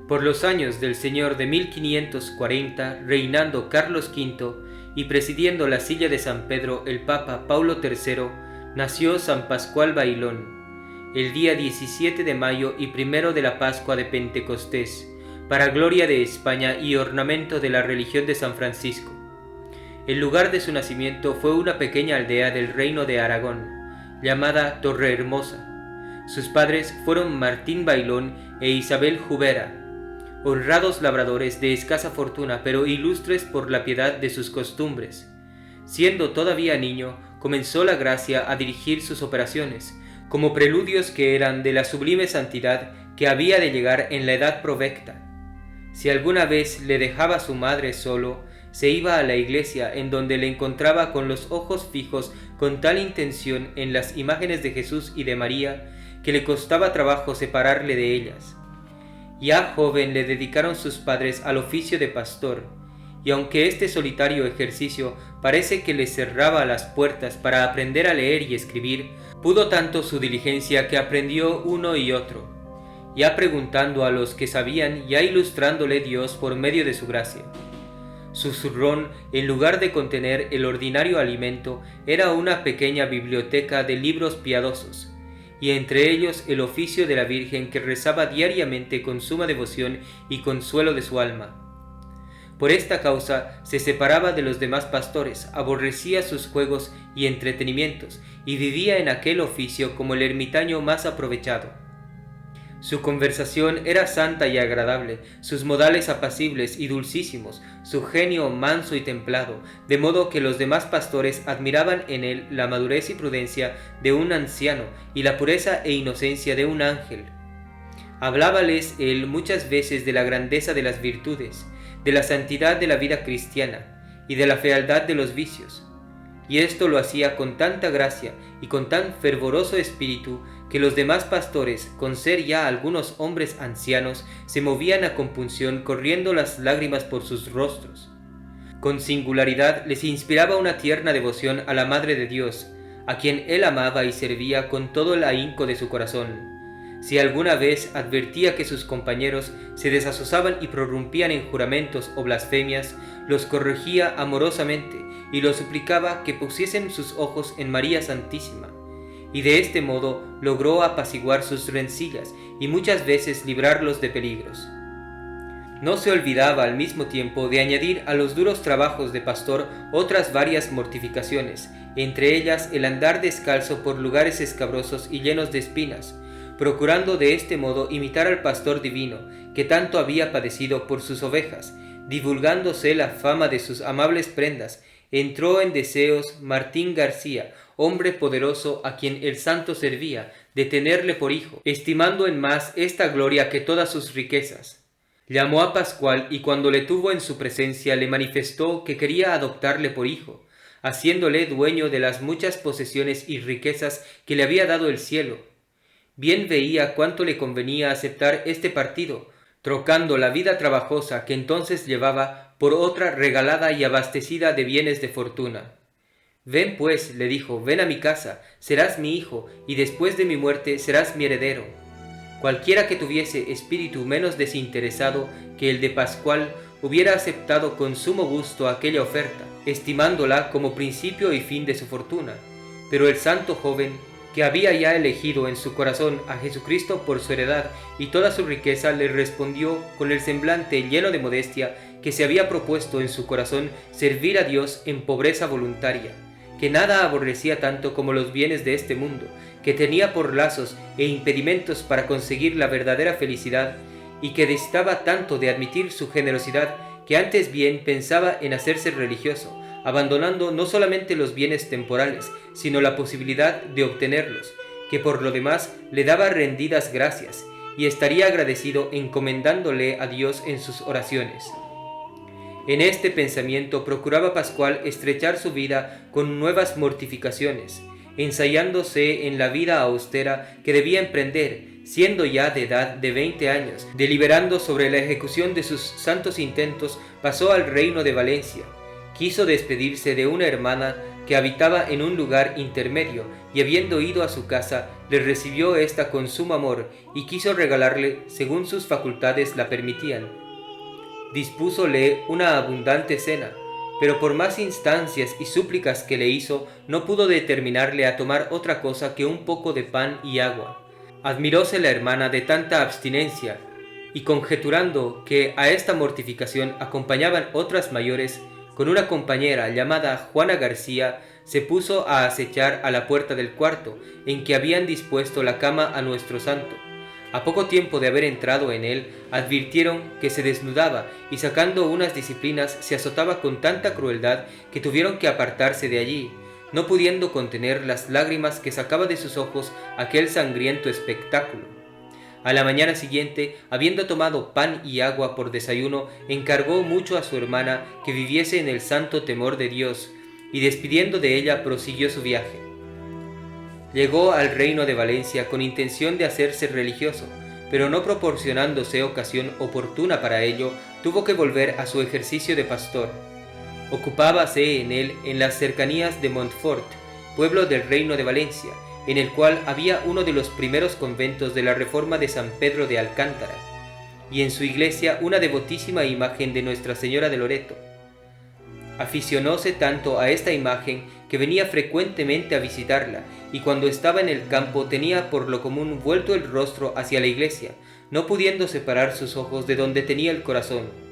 Por los años del señor de 1540, reinando Carlos V y presidiendo la silla de San Pedro el Papa Paulo III, nació San Pascual Bailón, el día 17 de mayo y primero de la Pascua de Pentecostés, para gloria de España y ornamento de la religión de San Francisco. El lugar de su nacimiento fue una pequeña aldea del reino de Aragón, llamada Torrehermosa. Sus padres fueron Martín Bailón e Isabel Jubera, honrados labradores de escasa fortuna, pero ilustres por la piedad de sus costumbres. Siendo todavía niño, comenzó la gracia a dirigir sus operaciones, como preludios que eran de la sublime santidad que había de llegar en la edad provecta. Si alguna vez le dejaba su madre solo, se iba a la iglesia, en donde le encontraba con los ojos fijos con tal intención en las imágenes de Jesús y de María, que le costaba trabajo separarle de ellas. Ya joven le dedicaron sus padres al oficio de pastor, y aunque este solitario ejercicio parece que le cerraba las puertas para aprender a leer y escribir, pudo tanto su diligencia que aprendió uno y otro, ya preguntando a los que sabían, ya ilustrándole Dios por medio de su gracia. Su zurrón, en lugar de contener el ordinario alimento, era una pequeña biblioteca de libros piadosos, y entre ellos el oficio de la Virgen, que rezaba diariamente con suma devoción y consuelo de su alma. Por esta causa se separaba de los demás pastores, aborrecía sus juegos y entretenimientos, y vivía en aquel oficio como el ermitaño más aprovechado. Su conversación era santa y agradable, sus modales apacibles y dulcísimos, su genio manso y templado, de modo que los demás pastores admiraban en él la madurez y prudencia de un anciano y la pureza e inocencia de un ángel. Hablábales él muchas veces de la grandeza de las virtudes, de la santidad de la vida cristiana y de la fealdad de los vicios, y esto lo hacía con tanta gracia y con tan fervoroso espíritu que los demás pastores, con ser ya algunos hombres ancianos, se movían a compunción, corriendo las lágrimas por sus rostros. Con singularidad les inspiraba una tierna devoción a la Madre de Dios, a quien él amaba y servía con todo el ahínco de su corazón. Si alguna vez advertía que sus compañeros se desasosaban y prorrumpían en juramentos o blasfemias, los corregía amorosamente y los suplicaba que pusiesen sus ojos en María Santísima, y de este modo logró apaciguar sus rencillas y muchas veces librarlos de peligros. No se olvidaba al mismo tiempo de añadir a los duros trabajos de pastor otras varias mortificaciones, entre ellas el andar descalzo por lugares escabrosos y llenos de espinas, procurando de este modo imitar al pastor divino, que tanto había padecido por sus ovejas. Divulgándose la fama de sus amables prendas, entró en deseos Martín García, hombre poderoso a quien el santo servía, de tenerle por hijo, estimando en más esta gloria que todas sus riquezas. Llamó a Pascual y cuando le tuvo en su presencia le manifestó que quería adoptarle por hijo, haciéndole dueño de las muchas posesiones y riquezas que le había dado el cielo. Bien veía cuánto le convenía aceptar este partido, trocando la vida trabajosa que entonces llevaba por otra regalada y abastecida de bienes de fortuna. Ven pues, le dijo, ven a mi casa, serás mi hijo, y después de mi muerte serás mi heredero. Cualquiera que tuviese espíritu menos desinteresado que el de Pascual hubiera aceptado con sumo gusto aquella oferta, estimándola como principio y fin de su fortuna. Pero el santo joven, que había ya elegido en su corazón a Jesucristo por su heredad y toda su riqueza, le respondió con el semblante lleno de modestia que se había propuesto en su corazón servir a Dios en pobreza voluntaria, que nada aborrecía tanto como los bienes de este mundo, que tenía por lazos e impedimentos para conseguir la verdadera felicidad, y que distaba tanto de admitir su generosidad que antes bien pensaba en hacerse religioso, abandonando no solamente los bienes temporales, sino la posibilidad de obtenerlos, que por lo demás le daba rendidas gracias, y estaría agradecido encomendándole a Dios en sus oraciones. En este pensamiento procuraba Pascual estrechar su vida con nuevas mortificaciones, ensayándose en la vida austera que debía emprender, siendo ya de edad de 20 años. Deliberando sobre la ejecución de sus santos intentos, pasó al reino de Valencia. Quiso despedirse de una hermana que habitaba en un lugar intermedio, y habiendo ido a su casa, le recibió ésta con sumo amor, y quiso regalarle según sus facultades la permitían. Dispúsole una abundante cena, pero por más instancias y súplicas que le hizo, no pudo determinarle a tomar otra cosa que un poco de pan y agua. Admiróse la hermana de tanta abstinencia, y conjeturando que a esta mortificación acompañaban otras mayores, con una compañera llamada Juana García, se puso a acechar a la puerta del cuarto en que habían dispuesto la cama a nuestro santo. A poco tiempo de haber entrado en él, advirtieron que se desnudaba y sacando unas disciplinas se azotaba con tanta crueldad que tuvieron que apartarse de allí, no pudiendo contener las lágrimas que sacaba de sus ojos aquel sangriento espectáculo. A la mañana siguiente, habiendo tomado pan y agua por desayuno, encargó mucho a su hermana que viviese en el santo temor de Dios, y despidiendo de ella prosiguió su viaje. Llegó al reino de Valencia con intención de hacerse religioso, pero no proporcionándose ocasión oportuna para ello, tuvo que volver a su ejercicio de pastor. Ocupábase en él en las cercanías de Montfort, pueblo del reino de Valencia, en el cual había uno de los primeros conventos de la Reforma de San Pedro de Alcántara, y en su iglesia una devotísima imagen de Nuestra Señora de Loreto. Aficionóse tanto a esta imagen que venía frecuentemente a visitarla, y cuando estaba en el campo tenía por lo común vuelto el rostro hacia la iglesia, no pudiendo separar sus ojos de donde tenía el corazón.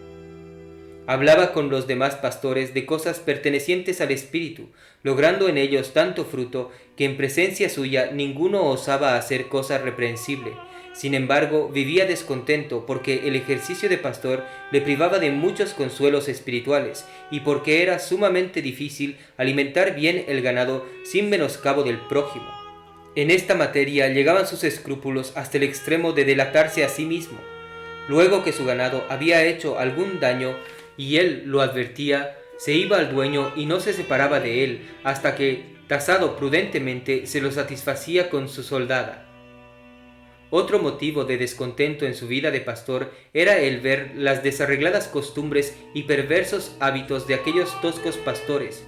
Hablaba con los demás pastores de cosas pertenecientes al espíritu, logrando en ellos tanto fruto que en presencia suya ninguno osaba hacer cosa reprensible. Sin embargo, vivía descontento porque el ejercicio de pastor le privaba de muchos consuelos espirituales y porque era sumamente difícil alimentar bien el ganado sin menoscabo del prójimo. En esta materia llegaban sus escrúpulos hasta el extremo de delatarse a sí mismo. Luego que su ganado había hecho algún daño y él lo advertía, se iba al dueño y no se separaba de él hasta que, tasado prudentemente, se lo satisfacía con su soldada. Otro motivo de descontento en su vida de pastor era el ver las desarregladas costumbres y perversos hábitos de aquellos toscos pastores.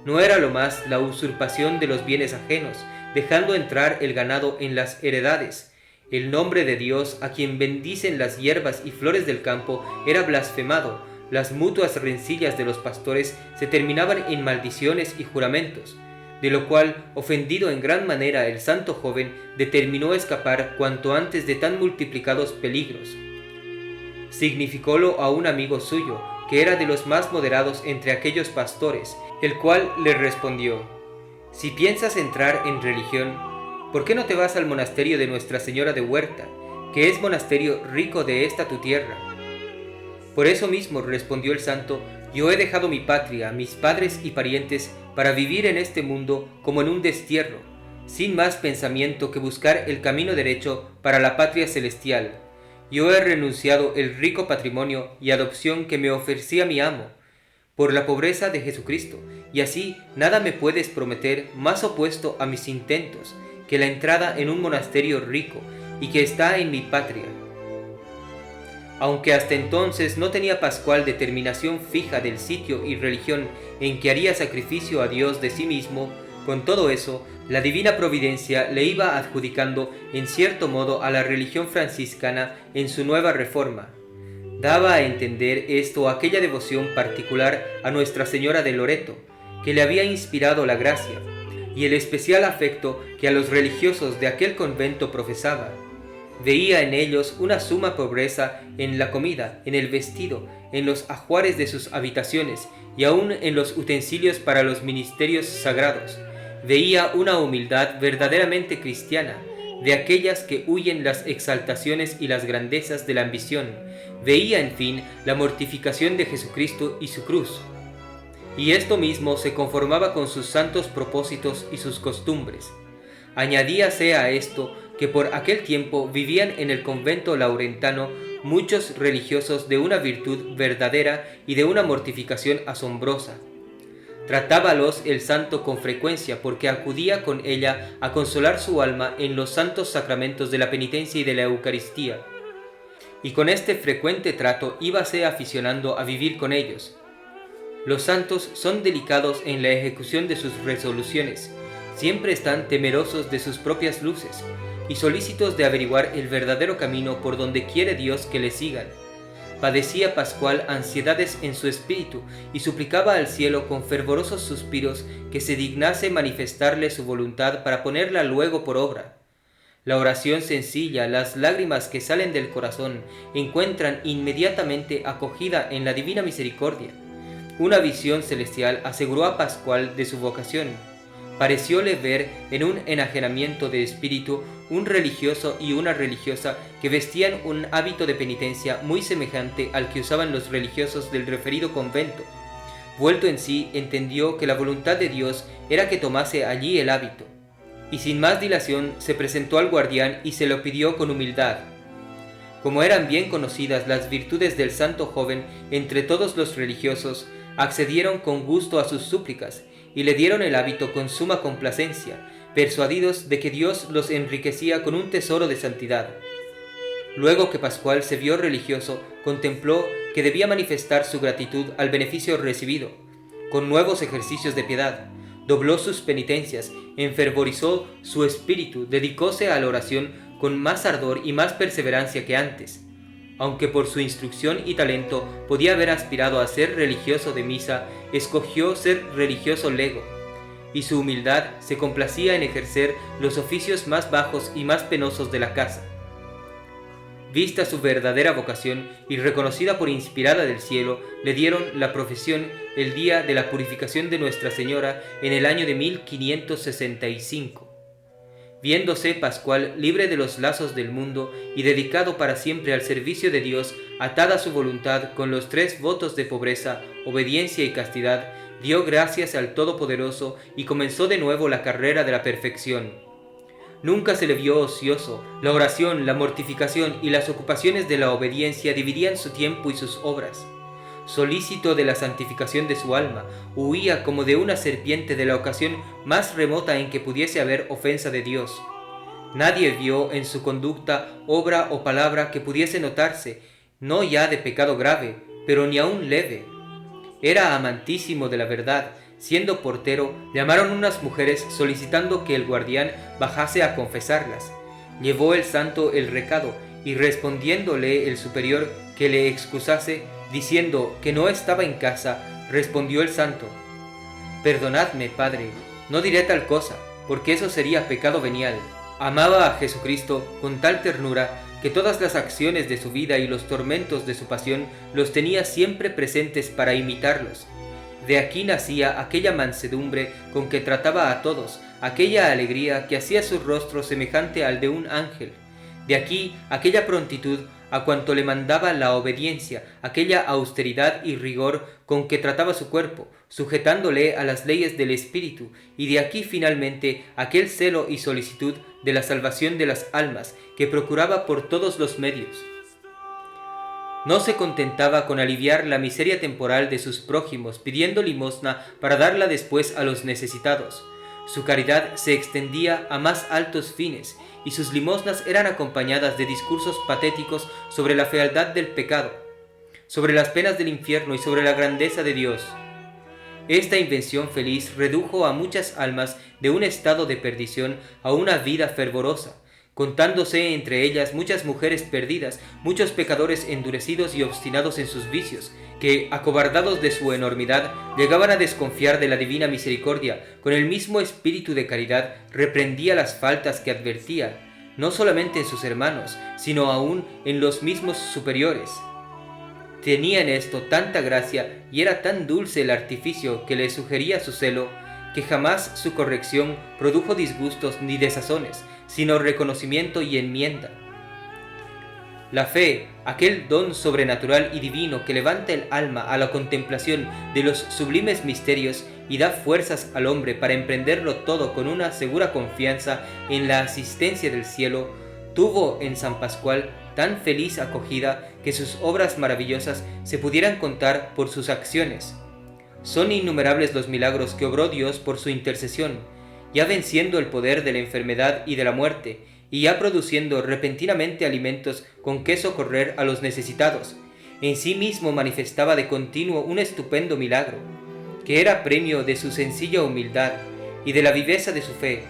No era lo más la usurpación de los bienes ajenos, dejando entrar el ganado en las heredades. El nombre de Dios, a quien bendicen las hierbas y flores del campo, era blasfemado. Las mutuas rencillas de los pastores se terminaban en maldiciones y juramentos, de lo cual, ofendido en gran manera el santo joven, determinó escapar cuanto antes de tan multiplicados peligros. Significólo a un amigo suyo, que era de los más moderados entre aquellos pastores, el cual le respondió: «Si piensas entrar en religión, ¿por qué no te vas al monasterio de Nuestra Señora de Huerta, que es monasterio rico de esta tu tierra?» «Por eso mismo», respondió el santo, «yo he dejado mi patria, mis padres y parientes, para vivir en este mundo como en un destierro, sin más pensamiento que buscar el camino derecho para la patria celestial. Yo he renunciado el rico patrimonio y adopción que me ofrecía mi amo, por la pobreza de Jesucristo, y así nada me puedes prometer más opuesto a mis intentos que la entrada en un monasterio rico y que está en mi patria». Aunque hasta entonces no tenía Pascual determinación fija del sitio y religión en que haría sacrificio a Dios de sí mismo, con todo eso, la divina providencia le iba adjudicando en cierto modo a la religión franciscana en su nueva reforma. Daba a entender esto aquella devoción particular a Nuestra Señora de Loreto, que le había inspirado la gracia, y el especial afecto que a los religiosos de aquel convento profesaba. Veía en ellos una suma pobreza en la comida, en el vestido, en los ajuares de sus habitaciones y aun en los utensilios para los ministerios sagrados. Veía una humildad verdaderamente cristiana, de aquellas que huyen las exaltaciones y las grandezas de la ambición. Veía, en fin, la mortificación de Jesucristo y su cruz. Y esto mismo se conformaba con sus santos propósitos y sus costumbres. Añadíase a esto que por aquel tiempo vivían en el convento laurentano muchos religiosos de una virtud verdadera y de una mortificación asombrosa. Tratábalos el santo con frecuencia porque acudía con ella a consolar su alma en los santos sacramentos de la penitencia y de la Eucaristía, y con este frecuente trato íbase aficionando a vivir con ellos. Los santos son delicados en la ejecución de sus resoluciones, siempre están temerosos de sus propias luces y solícitos de averiguar el verdadero camino por donde quiere Dios que le sigan. Padecía Pascual ansiedades en su espíritu y suplicaba al cielo con fervorosos suspiros que se dignase manifestarle su voluntad para ponerla luego por obra. La oración sencilla, las lágrimas que salen del corazón, encuentran inmediatamente acogida en la divina misericordia. Una visión celestial aseguró a Pascual de su vocación. Parecióle ver en un enajenamiento de espíritu un religioso y una religiosa que vestían un hábito de penitencia muy semejante al que usaban los religiosos del referido convento. Vuelto en sí, entendió que la voluntad de Dios era que tomase allí el hábito, y sin más dilación se presentó al guardián y se lo pidió con humildad. Como eran bien conocidas las virtudes del santo joven entre todos los religiosos, accedieron con gusto a sus súplicas, y le dieron el hábito con suma complacencia, persuadidos de que Dios los enriquecía con un tesoro de santidad. Luego que Pascual se vio religioso, contempló que debía manifestar su gratitud al beneficio recibido, con nuevos ejercicios de piedad, dobló sus penitencias, enfervorizó su espíritu, dedicóse a la oración con más ardor y más perseverancia que antes. Aunque por su instrucción y talento podía haber aspirado a ser religioso de misa, escogió ser religioso lego, y su humildad se complacía en ejercer los oficios más bajos y más penosos de la casa. Vista su verdadera vocación y reconocida por inspirada del cielo, le dieron la profesión el día de la purificación de Nuestra Señora en el año de 1565. Viéndose Pascual libre de los lazos del mundo y dedicado para siempre al servicio de Dios, atada a su voluntad con los 3 votos de pobreza, obediencia y castidad, dio gracias al Todopoderoso y comenzó de nuevo la carrera de la perfección. Nunca se le vio ocioso. La oración, la mortificación y las ocupaciones de la obediencia dividían su tiempo y sus obras. Solícito de la santificación de su alma, huía como de una serpiente de la ocasión más remota en que pudiese haber ofensa de Dios. Nadie vio en su conducta obra o palabra que pudiese notarse, no ya de pecado grave, pero ni aun leve. Era amantísimo de la verdad. Siendo portero, llamaron unas mujeres solicitando que el guardián bajase a confesarlas. Llevó el santo el recado, y respondiéndole el superior que le excusase, diciendo que no estaba en casa, respondió el santo: «Perdonadme, padre, no diré tal cosa, porque eso sería pecado venial». Amaba a Jesucristo con tal ternura que todas las acciones de su vida y los tormentos de su pasión los tenía siempre presentes para imitarlos. De aquí nacía aquella mansedumbre con que trataba a todos, aquella alegría que hacía su rostro semejante al de un ángel. De aquí aquella prontitud a cuanto le mandaba la obediencia, aquella austeridad y rigor con que trataba su cuerpo, sujetándole a las leyes del espíritu, y de aquí finalmente aquel celo y solicitud de la salvación de las almas que procuraba por todos los medios. No se contentaba con aliviar la miseria temporal de sus prójimos, pidiendo limosna para darla después a los necesitados. Su caridad se extendía a más altos fines, y sus limosnas eran acompañadas de discursos patéticos sobre la fealdad del pecado, sobre las penas del infierno y sobre la grandeza de Dios. Esta invención feliz redujo a muchas almas de un estado de perdición a una vida fervorosa, contándose entre ellas muchas mujeres perdidas, muchos pecadores endurecidos y obstinados en sus vicios, que, acobardados de su enormidad, llegaban a desconfiar de la divina misericordia. Con el mismo espíritu de caridad reprendía las faltas que advertía, no solamente en sus hermanos, sino aún en los mismos superiores. Tenía en esto tanta gracia y era tan dulce el artificio que le sugería su celo, que jamás su corrección produjo disgustos ni desazones, sino reconocimiento y enmienda. La fe, aquel don sobrenatural y divino que levanta el alma a la contemplación de los sublimes misterios y da fuerzas al hombre para emprenderlo todo con una segura confianza en la asistencia del cielo, tuvo en San Pascual tan feliz acogida que sus obras maravillosas se pudieran contar por sus acciones. Son innumerables los milagros que obró Dios por su intercesión, ya venciendo el poder de la enfermedad y de la muerte, y ya produciendo repentinamente alimentos con que socorrer a los necesitados. en sí mismo manifestaba de continuo un estupendo milagro, que era premio de su sencilla humildad y de la viveza de su fe.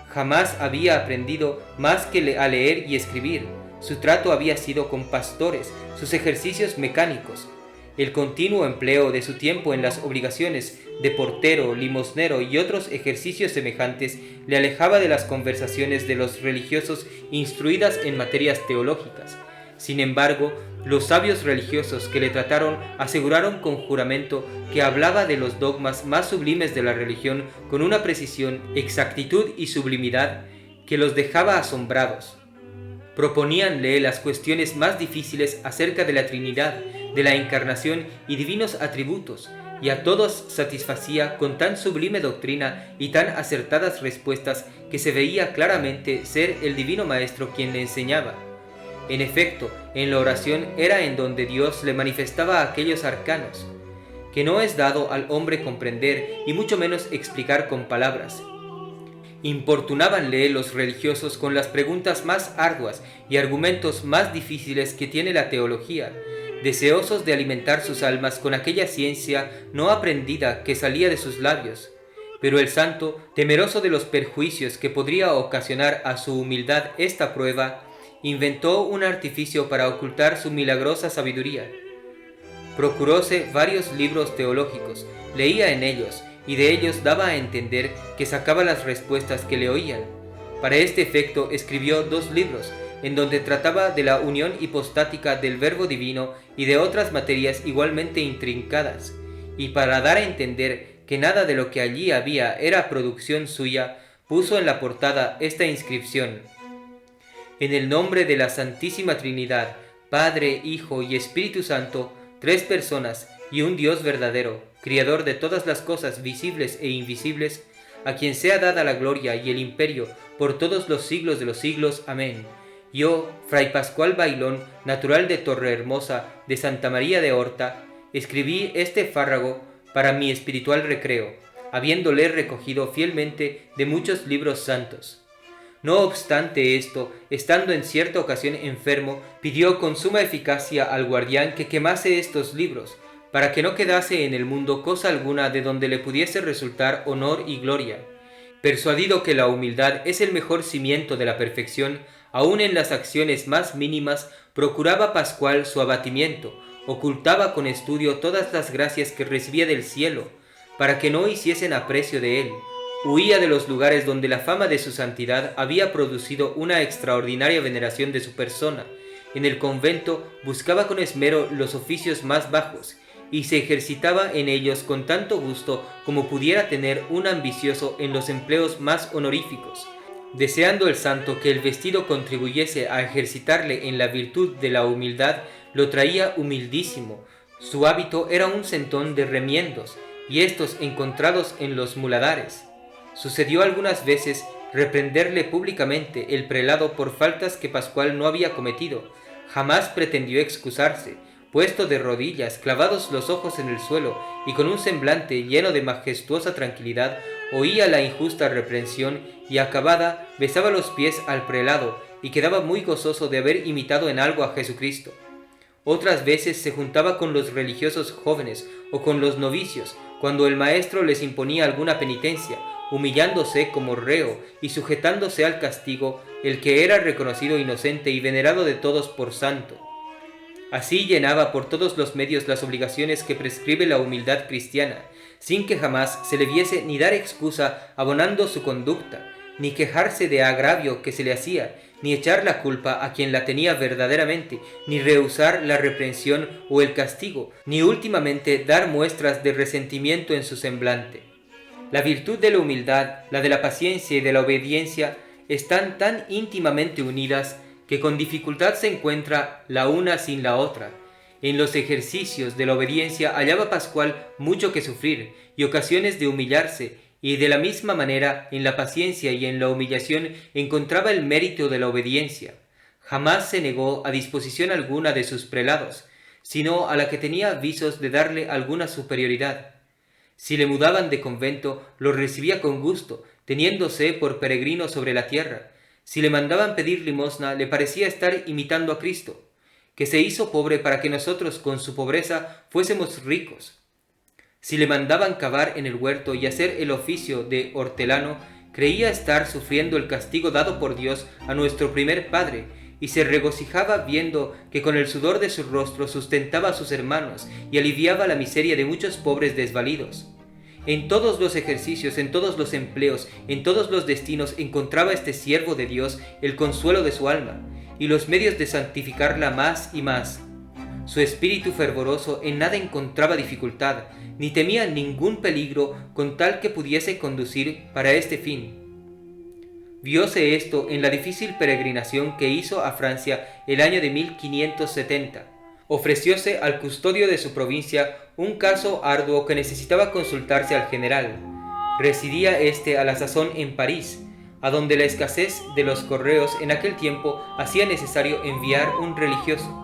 Jamás había aprendido más que a leer y escribir. Su trato había sido con pastores, sus ejercicios mecánicos. El continuo empleo de su tiempo en las obligaciones de portero, limosnero y otros ejercicios semejantes le alejaba de las conversaciones de los religiosos instruidas en materias teológicas. Sin embargo, los sabios religiosos que le trataron aseguraron con juramento que hablaba de los dogmas más sublimes de la religión con una precisión, exactitud y sublimidad que los dejaba asombrados. Proponíanle las cuestiones más difíciles acerca de la Trinidad, de la Encarnación y divinos atributos, y a todos satisfacía con tan sublime doctrina y tan acertadas respuestas que se veía claramente ser el Divino Maestro quien le enseñaba. En efecto, en la oración era en donde Dios le manifestaba aquellos arcanos, que no es dado al hombre comprender y mucho menos explicar con palabras. Importunábanle los religiosos con las preguntas más arduas y argumentos más difíciles que tiene la teología, deseosos de alimentar sus almas con aquella ciencia no aprendida que salía de sus labios. Pero el santo, temeroso de los perjuicios que podría ocasionar a su humildad esta prueba, inventó un artificio para ocultar su milagrosa sabiduría. Procuróse varios libros teológicos, leía en ellos, y de ellos daba a entender que sacaba las respuestas que le oían. Para este efecto escribió 2 libros, en donde trataba de la unión hipostática del Verbo Divino y de otras materias igualmente intrincadas, y para dar a entender que nada de lo que allí había era producción suya, puso en la portada esta inscripción: En el nombre de la Santísima Trinidad, Padre, Hijo y Espíritu Santo, 3 personas y un Dios verdadero, Criador de todas las cosas visibles e invisibles, a quien sea dada la gloria y el imperio por todos los siglos de los siglos. Amén. Yo, Fray Pascual Bailón, natural de Torrehermosa, de Santa María de Horta, escribí este fárrago para mi espiritual recreo, habiéndole recogido fielmente de muchos libros santos. No obstante esto, estando en cierta ocasión enfermo, pidió con suma eficacia al guardián que quemase estos libros, para que no quedase en el mundo cosa alguna de donde le pudiese resultar honor y gloria. Persuadido que la humildad es el mejor cimiento de la perfección, aun en las acciones más mínimas, procuraba Pascual su abatimiento, ocultaba con estudio todas las gracias que recibía del cielo, para que no hiciesen aprecio de él. Huía de los lugares donde la fama de su santidad había producido una extraordinaria veneración de su persona. En el convento buscaba con esmero los oficios más bajos, y se ejercitaba en ellos con tanto gusto como pudiera tener un ambicioso en los empleos más honoríficos. Deseando el santo que el vestido contribuyese a ejercitarle en la virtud de la humildad, lo traía humildísimo. Su hábito era un centón de remiendos, y estos encontrados en los muladares. Sucedió algunas veces reprenderle públicamente el prelado por faltas que Pascual no había cometido. Jamás pretendió excusarse. Puesto de rodillas, clavados los ojos en el suelo y con un semblante lleno de majestuosa tranquilidad, oía la injusta reprensión y acabada besaba los pies al prelado y quedaba muy gozoso de haber imitado en algo a Jesucristo. Otras veces se juntaba con los religiosos jóvenes o con los novicios cuando el maestro les imponía alguna penitencia, humillándose como reo y sujetándose al castigo, el que era reconocido inocente y venerado de todos por santo. Así llenaba por todos los medios las obligaciones que prescribe la humildad cristiana, sin que jamás se le viese ni dar excusa abonando su conducta, ni quejarse de agravio que se le hacía, ni echar la culpa a quien la tenía verdaderamente, ni rehusar la reprensión o el castigo, ni últimamente dar muestras de resentimiento en su semblante. La virtud de la humildad, la de la paciencia y de la obediencia están tan íntimamente unidas que con dificultad se encuentra la una sin la otra. En los ejercicios de la obediencia hallaba Pascual mucho que sufrir y ocasiones de humillarse, y de la misma manera en la paciencia y en la humillación encontraba el mérito de la obediencia. Jamás se negó a disposición alguna de sus prelados, sino a la que tenía visos de darle alguna superioridad. Si le mudaban de convento, lo recibía con gusto, teniéndose por peregrino sobre la tierra. Si le mandaban pedir limosna, le parecía estar imitando a Cristo. que se hizo pobre para que nosotros con su pobreza fuésemos ricos. Si le mandaban cavar en el huerto y hacer el oficio de hortelano, creía estar sufriendo el castigo dado por Dios a nuestro primer padre, y se regocijaba viendo que con el sudor de su rostro sustentaba a sus hermanos y aliviaba la miseria de muchos pobres desvalidos. En todos los ejercicios, en todos los empleos, en todos los destinos encontraba este siervo de Dios el consuelo de su alma, y los medios de santificarla más y más. Su espíritu fervoroso en nada encontraba dificultad, ni temía ningún peligro con tal que pudiese conducir para este fin. Vióse esto en la difícil peregrinación que hizo a Francia el año de 1570. Ofrecióse al custodio de su provincia un caso arduo que necesitaba consultarse al general. Residía éste a la sazón en París, a donde la escasez de los correos en aquel tiempo hacía necesario enviar un religioso.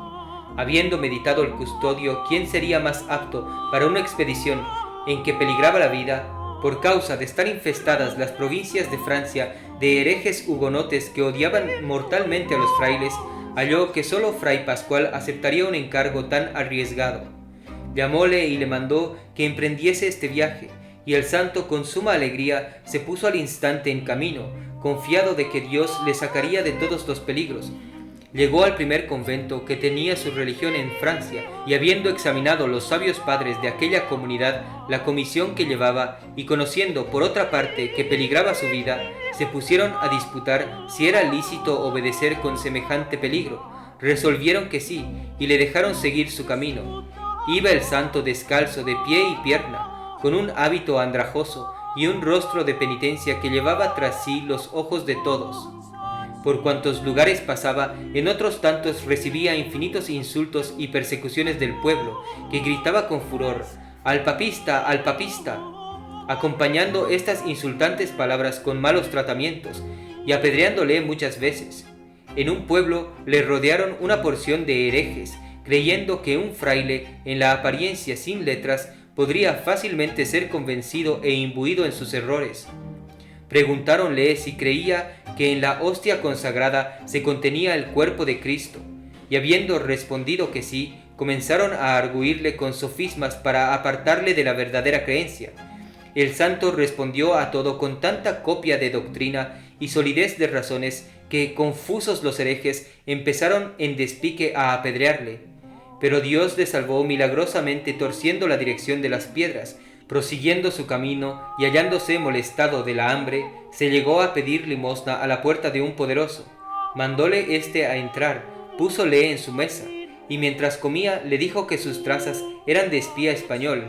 Habiendo meditado el custodio quién sería más apto para una expedición en que peligraba la vida, por causa de estar infestadas las provincias de Francia de herejes hugonotes que odiaban mortalmente a los frailes, halló que sólo Fray Pascual aceptaría un encargo tan arriesgado. Llamóle y le mandó que emprendiese este viaje, y el santo con suma alegría se puso al instante en camino, confiado de que Dios le sacaría de todos los peligros. Llegó al primer convento que tenía su religión en Francia, y habiendo examinado los sabios padres de aquella comunidad la comisión que llevaba, y conociendo por otra parte que peligraba su vida, se pusieron a disputar si era lícito obedecer con semejante peligro. Resolvieron que sí, y le dejaron seguir su camino. Iba el santo descalzo de pie y pierna, con un hábito andrajoso y un rostro de penitencia que llevaba tras sí los ojos de todos. Por cuantos lugares pasaba, en otros tantos recibía infinitos insultos y persecuciones del pueblo, que gritaba con furor: ¡Al papista! ¡Al papista!, acompañando estas insultantes palabras con malos tratamientos, y apedreándole muchas veces. En un pueblo le rodearon una porción de herejes, creyendo que un fraile, en la apariencia sin letras, podría fácilmente ser convencido e imbuido en sus errores. Preguntáronle si creía que en la hostia consagrada se contenía el cuerpo de Cristo, y habiendo respondido que sí, comenzaron a argüirle con sofismas para apartarle de la verdadera creencia. El santo respondió a todo con tanta copia de doctrina y solidez de razones que, confusos los herejes, empezaron en despique a apedrearle. Pero Dios le salvó milagrosamente torciendo la dirección de las piedras. Prosiguiendo su camino y hallándose molestado de la hambre, se llegó a pedir limosna a la puerta de un poderoso. Mandóle éste a entrar, púsole en su mesa, y mientras comía le dijo que sus trazas eran de espía español,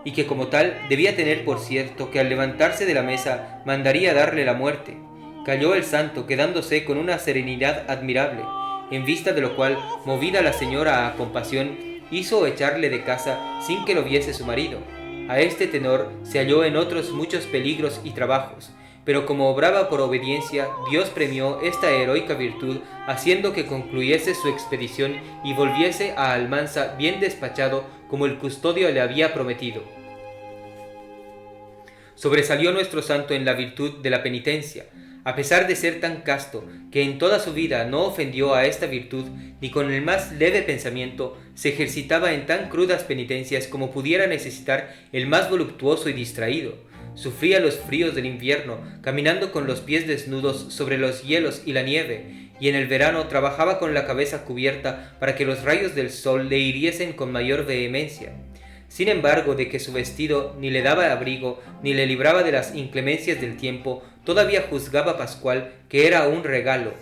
y que como tal debía tener por cierto que al levantarse de la mesa mandaría darle la muerte. Calló el santo, quedándose con una serenidad admirable, en vista de lo cual, movida la señora a compasión, hizo echarle de casa sin que lo viese su marido. A este tenor se halló en otros muchos peligros y trabajos, pero como obraba por obediencia, Dios premió esta heroica virtud, haciendo que concluyese su expedición y volviese a Almansa bien despachado como el custodio le había prometido. Sobresalió nuestro santo en la virtud de la penitencia, a pesar de ser tan casto que en toda su vida no ofendió a esta virtud, ni con el más leve pensamiento se ejercitaba en tan crudas penitencias como pudiera necesitar el más voluptuoso y distraído. Sufría los fríos del invierno, caminando con los pies desnudos sobre los hielos y la nieve, y en el verano trabajaba con la cabeza cubierta para que los rayos del sol le hiriesen con mayor vehemencia. Sin embargo, de que su vestido ni le daba abrigo, ni le libraba de las inclemencias del tiempo, todavía juzgaba Pascual que era un regalo,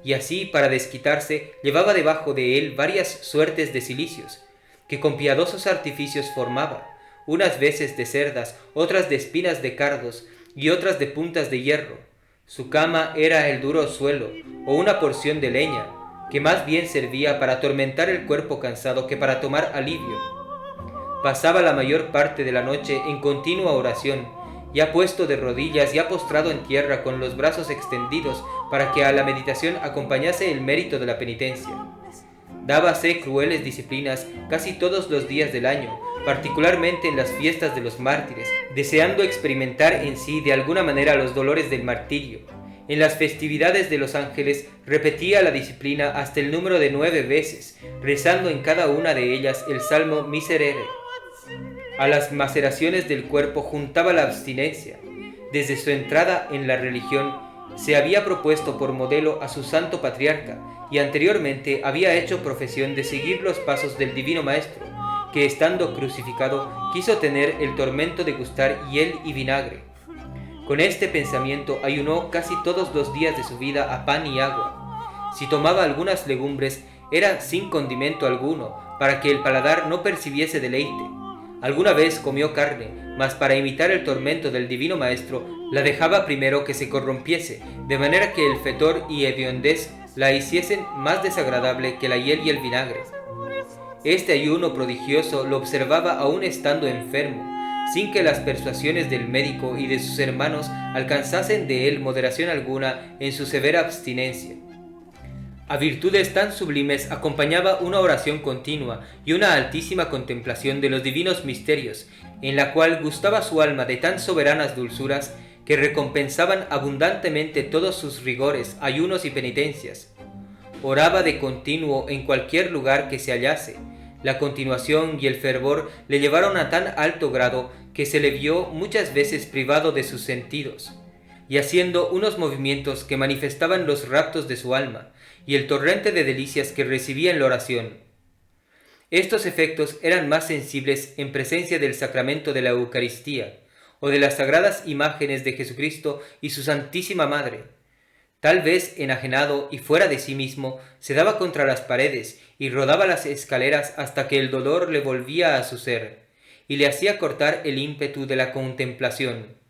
y así, para desquitarse, llevaba debajo de él varias suertes de cilicios, que con piadosos artificios formaba, unas veces de cerdas, otras de espinas de cardos, y otras de puntas de hierro. Su cama era el duro suelo, o una porción de leña, que más bien servía para atormentar el cuerpo cansado que para tomar alivio. Pasaba la mayor parte de la noche en continua oración, ya puesto de rodillas, ya postrado en tierra con los brazos extendidos para que a la meditación acompañase el mérito de la penitencia. Dábase crueles disciplinas casi todos los días del año, particularmente en las fiestas de los mártires, deseando experimentar en sí de alguna manera los dolores del martirio. En las festividades de los ángeles repetía la disciplina hasta el número de 9 veces, rezando en cada una de ellas el salmo Miserere. A las maceraciones del cuerpo juntaba la abstinencia. Desde su entrada en la religión se había propuesto por modelo a su santo patriarca y anteriormente había hecho profesión de seguir los pasos del Divino Maestro, que estando crucificado quiso tener el tormento de gustar hiel y vinagre. Con este pensamiento ayunó casi todos los días de su vida a pan y agua. Si tomaba algunas legumbres era sin condimento alguno, para que el paladar no percibiese deleite. Alguna vez comió carne, mas para imitar el tormento del Divino Maestro la dejaba primero que se corrompiese, de manera que el fetor y hediondez la hiciesen más desagradable que la hiel y el vinagre. Este ayuno prodigioso lo observaba aún estando enfermo, sin que las persuasiones del médico y de sus hermanos alcanzasen de él moderación alguna en su severa abstinencia. A virtudes tan sublimes acompañaba una oración continua y una altísima contemplación de los divinos misterios, en la cual gustaba su alma de tan soberanas dulzuras que recompensaban abundantemente todos sus rigores, ayunos y penitencias. Oraba de continuo en cualquier lugar que se hallase. La continuación y el fervor le llevaron a tan alto grado que se le vio muchas veces privado de sus sentidos, y haciendo unos movimientos que manifestaban los raptos de su alma, y el torrente de delicias que recibía en la oración. Estos efectos eran más sensibles en presencia del sacramento de la Eucaristía, o de las sagradas imágenes de Jesucristo y su Santísima Madre. Tal vez enajenado y fuera de sí mismo, se daba contra las paredes y rodaba las escaleras hasta que el dolor le volvía a su ser, y le hacía cortar el ímpetu de la contemplación.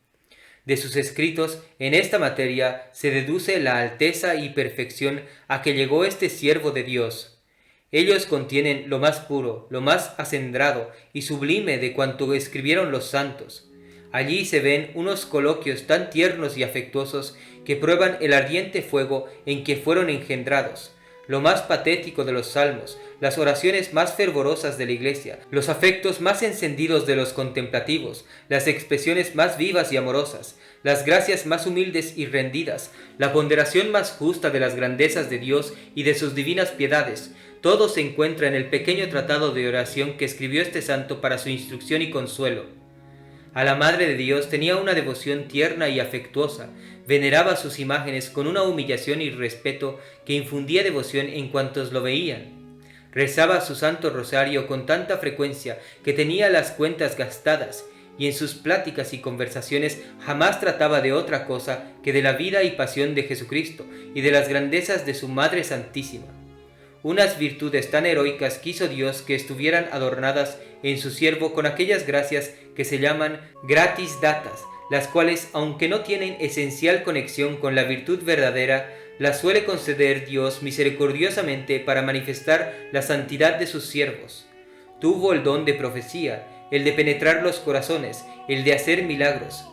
De sus escritos en esta materia se deduce la alteza y perfección a que llegó este siervo de Dios. Ellos contienen lo más puro, lo más acendrado y sublime de cuanto escribieron los santos. Allí se ven unos coloquios tan tiernos y afectuosos que prueban el ardiente fuego en que fueron engendrados, lo más patético de los salmos, las oraciones más fervorosas de la Iglesia, los afectos más encendidos de los contemplativos, las expresiones más vivas y amorosas, las gracias más humildes y rendidas, la ponderación más justa de las grandezas de Dios y de sus divinas piedades. Todo se encuentra en el pequeño tratado de oración que escribió este santo para su instrucción y consuelo. A la Madre de Dios tenía una devoción tierna y afectuosa, veneraba sus imágenes con una humillación y respeto que infundía devoción en cuantos lo veían. Rezaba su santo rosario con tanta frecuencia que tenía las cuentas gastadas, y en sus pláticas y conversaciones jamás trataba de otra cosa que de la vida y pasión de Jesucristo y de las grandezas de su Madre Santísima. Unas virtudes tan heroicas quiso Dios que estuvieran adornadas en su siervo con aquellas gracias que se llaman gratis datas, las cuales, aunque no tienen esencial conexión con la virtud verdadera, las suele conceder Dios misericordiosamente para manifestar la santidad de sus siervos. Tuvo el don de profecía, el de penetrar los corazones, el de hacer milagros.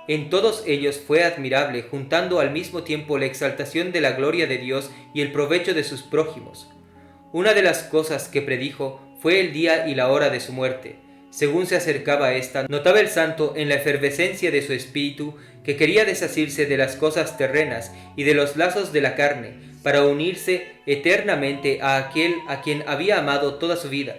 En todos ellos fue admirable, juntando al mismo tiempo la exaltación de la gloria de Dios y el provecho de sus prójimos. Una de las cosas que predijo fue el día y la hora de su muerte. Según se acercaba a esta, notaba el santo en la efervescencia de su espíritu que quería desasirse de las cosas terrenas y de los lazos de la carne, para unirse eternamente a aquel a quien había amado toda su vida.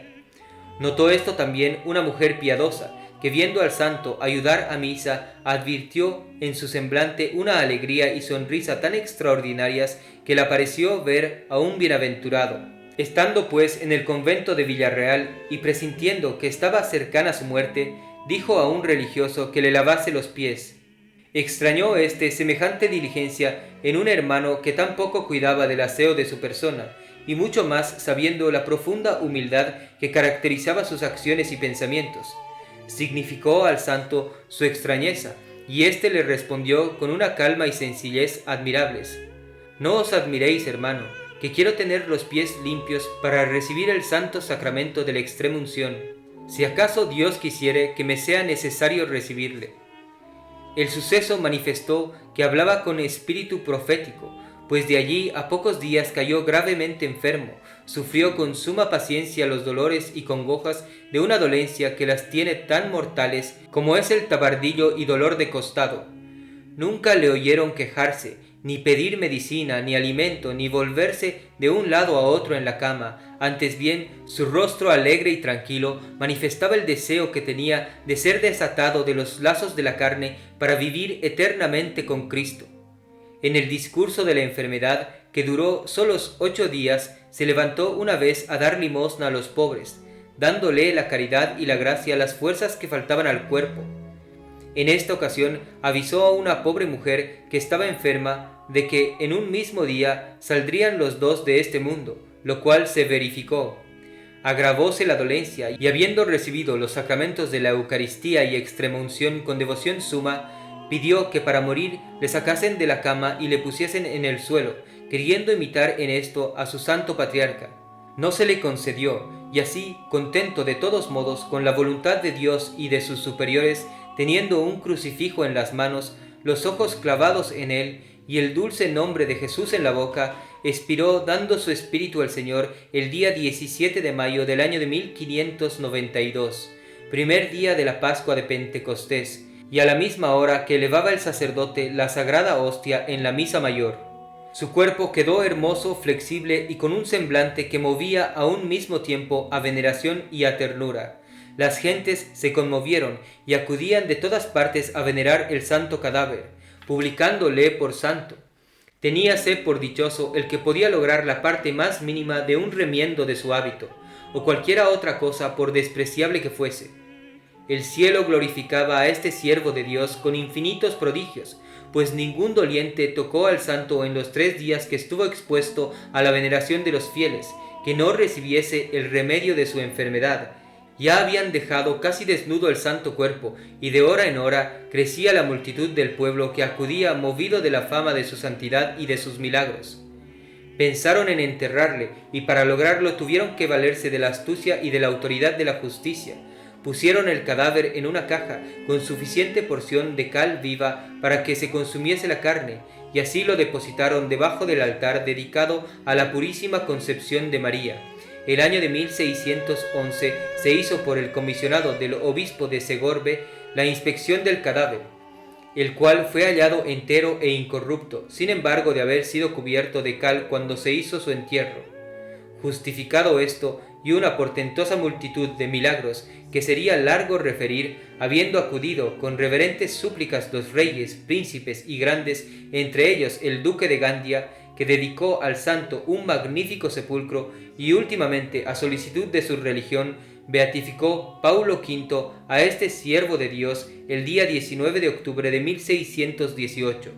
Notó esto también una mujer piadosa, que viendo al santo ayudar a misa, advirtió en su semblante una alegría y sonrisa tan extraordinarias que le pareció ver a un bienaventurado. Estando pues en el convento de Villarreal y presintiendo que estaba cercana su muerte, dijo a un religioso que le lavase los pies. Extrañó éste semejante diligencia en un hermano que tan poco cuidaba del aseo de su persona, y mucho más sabiendo la profunda humildad que caracterizaba sus acciones y pensamientos. Significó al santo su extrañeza, y éste le respondió con una calma y sencillez admirables. No os admiréis, hermano, que quiero tener los pies limpios para recibir el santo sacramento de la extrema unción, si acaso Dios quisiere que me sea necesario recibirle. El suceso manifestó que hablaba con espíritu profético, pues de allí a pocos días cayó gravemente enfermo, sufrió con suma paciencia los dolores y congojas de una dolencia que las tiene tan mortales como es el tabardillo y dolor de costado. Nunca le oyeron quejarse, ni pedir medicina, ni alimento, ni volverse de un lado a otro en la cama. Antes bien, su rostro alegre y tranquilo manifestaba el deseo que tenía de ser desatado de los lazos de la carne para vivir eternamente con Cristo. En el discurso de la enfermedad, que duró solos 8 días, se levantó una vez a dar limosna a los pobres, dándole la caridad y la gracia las fuerzas que faltaban al cuerpo. En esta ocasión avisó a una pobre mujer que estaba enferma de que en un mismo día saldrían los dos de este mundo, lo cual se verificó. Agravóse la dolencia, y habiendo recibido los sacramentos de la Eucaristía y extremunción con devoción suma, pidió que para morir le sacasen de la cama y le pusiesen en el suelo, queriendo imitar en esto a su santo patriarca. No se le concedió, y así, contento de todos modos con la voluntad de Dios y de sus superiores, teniendo un crucifijo en las manos, los ojos clavados en él y el dulce nombre de Jesús en la boca, expiró dando su espíritu al Señor el día 17 de mayo del año de 1592, primer día de la Pascua de Pentecostés, y a la misma hora que elevaba el sacerdote la sagrada hostia en la misa mayor. Su cuerpo quedó hermoso, flexible y con un semblante que movía a un mismo tiempo a veneración y a ternura. Las gentes se conmovieron y acudían de todas partes a venerar el santo cadáver, publicándole por santo. Teníase por dichoso el que podía lograr la parte más mínima de un remiendo de su hábito, o cualquiera otra cosa por despreciable que fuese. El cielo glorificaba a este siervo de Dios con infinitos prodigios, pues ningún doliente tocó al santo en los 3 días que estuvo expuesto a la veneración de los fieles, que no recibiese el remedio de su enfermedad. Ya habían dejado casi desnudo el santo cuerpo, y de hora en hora crecía la multitud del pueblo que acudía movido de la fama de su santidad y de sus milagros. Pensaron en enterrarle, y para lograrlo tuvieron que valerse de la astucia y de la autoridad de la justicia. Pusieron el cadáver en una caja con suficiente porción de cal viva para que se consumiese la carne, y así lo depositaron debajo del altar dedicado a la Purísima Concepción de María. El año de 1611 se hizo por el comisionado del obispo de Segorbe la inspección del cadáver, el cual fue hallado entero e incorrupto, sin embargo de haber sido cubierto de cal cuando se hizo su entierro. Justificado esto y una portentosa multitud de milagros que sería largo referir, habiendo acudido con reverentes súplicas los reyes, príncipes y grandes, entre ellos el duque de Gandia, que dedicó al santo un magnífico sepulcro, y últimamente a solicitud de su religión beatificó Paulo V a este siervo de Dios el día 19 de octubre de 1618,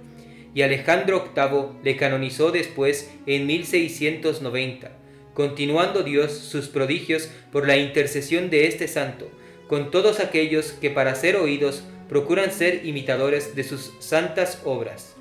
y Alejandro VIII le canonizó después en 1690, continuando Dios sus prodigios por la intercesión de este santo, con todos aquellos que para ser oídos procuran ser imitadores de sus santas obras.